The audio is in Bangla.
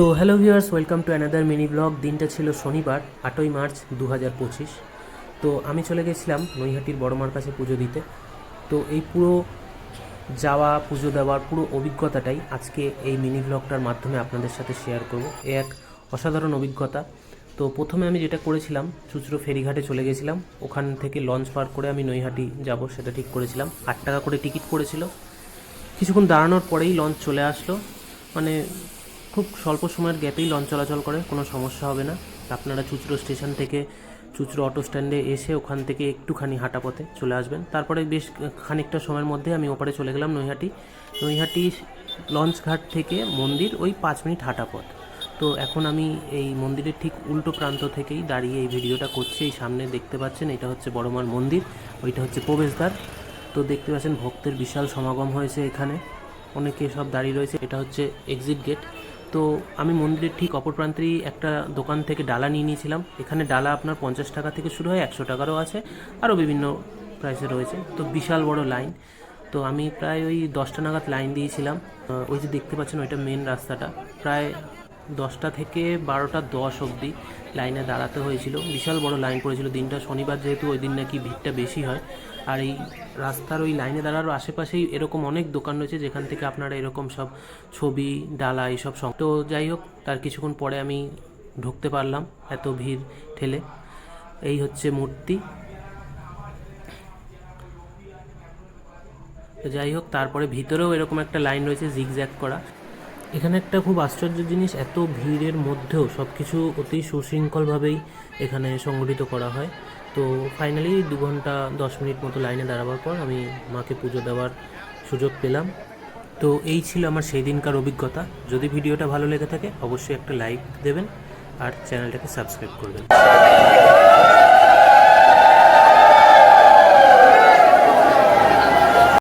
তো hello viewers, welcome to another mini blog. দিনটা ছিল শনিবার 8ই মার্চ 2025। তো আমি চলে গেছিলাম নৈহাটির বড় মার কাছে পুজো দিতে। তো এই পুরো যাওয়া, পুজো দেওয়ার পুরো অভিজ্ঞতাটাই আজকে এই মিনি ব্লগটার মাধ্যমে আপনাদের সাথে শেয়ার করব। এ এক অসাধারণ অভিজ্ঞতা। তো প্রথমে আমি যেটা করেছিলাম, চুঁচুড়ো ফেরিঘাটে চলে গেছিলাম। ওখান থেকে লঞ্চ পার করে আমি নৈহাটি যাব সেটা ঠিক করেছিলাম। 8 টাকা করে টিকিট করেছিল। কিছুক্ষণ দাঁড়ানোর পরেই লঞ্চ চলে আসলো। মানে খুব স্বল্প সময়ের গ্যাপেই লঞ্চ চলাচল করে, কোনো সমস্যা হবে না। আপনারা চুঁচুড়ো স্টেশন থেকে চুঁচুড়ো অটো স্ট্যান্ডে এসে ওখান থেকে একটুখানি হাঁটা পথে চলে আসবেন। তারপরে বেশ খানিকটা সময়ের মধ্যে আমি ওপারে চলে গেলাম নৈহাটি লঞ্চ ঘাট থেকে মন্দির ওই 5 মিনিট হাঁটা পথ। তো এখন আমি এই মন্দিরের ঠিক উল্টো প্রান্ত থেকেই দাঁড়িয়ে এই ভিডিওটা করছি। এই সামনে দেখতে পাচ্ছেন, এটা হচ্ছে বড়মার মন্দির, ওইটা হচ্ছে প্রবেশদ্বার। তো দেখতে পাচ্ছেন ভক্তের বিশাল সমাগম হয়েছে এখানে, অনেকে সব দাঁড়িয়ে রয়েছে। এটা হচ্ছে এক্সিট গেট। তো আমি মন্দিরের ঠিক অপর প্রান্তেই একটা দোকান থেকে ডালা নিয়ে নিয়েছিলাম। এখানে ডালা আপনার 50 টাকা থেকে শুরু হয়, 100 টাকারও আছে, আরও বিভিন্ন প্রাইসে রয়েছে। তো বিশাল বড় লাইন। তো আমি প্রায় ওই 10টা নাগাদ লাইন দিয়েছিলাম। ওই যে দেখতে পাচ্ছেন ওইটা মেন রাস্তাটা, প্রায় 10টা থেকে 12টা 10 অবধি লাইনে দাঁড়াতে হয়েছিল। বিশাল বড় লাইন পড়েছিল। দিনটা শনিবার যেহেতু, ওই দিন নাকি ভিড়টা বেশি হয়। আর এই রাস্তার ওই লাইনে দাঁড়ানোর আশেপাশেই এরকম অনেক দোকান রয়েছে যেখান থেকে আপনারা এরকম সব ছবি, ডালা এইসব তো যাই হোক, তার কিছুক্ষণ পরে আমি ঢুকতে পারলাম এত ভিড় ঠেলে। এই হচ্ছে মূর্তি। যাই হোক, তারপরে ভিতরেও এরকম একটা লাইন রয়েছে জিগজ্যাগ করা। এখানে একটা খুব আশ্চর্য জিনিস, এত ভিড়ের মধ্যেও সব কিছু অতি সুশৃঙ্খলভাবেই এখানে সংগঠিত করা হয়। তো ফাইনালি 2 ঘন্টা 10 মিনিট মতো লাইনে দাঁড়াবার পর আমি মাকে পুজো দেওয়ার সুযোগ পেলাম। তো এই ছিল আমার সেই দিনকার অভিজ্ঞতা। যদি ভিডিওটা ভালো লেগে থাকে অবশ্যই একটা লাইক দেবেন আর চ্যানেলটাকে সাবস্ক্রাইব করবেন।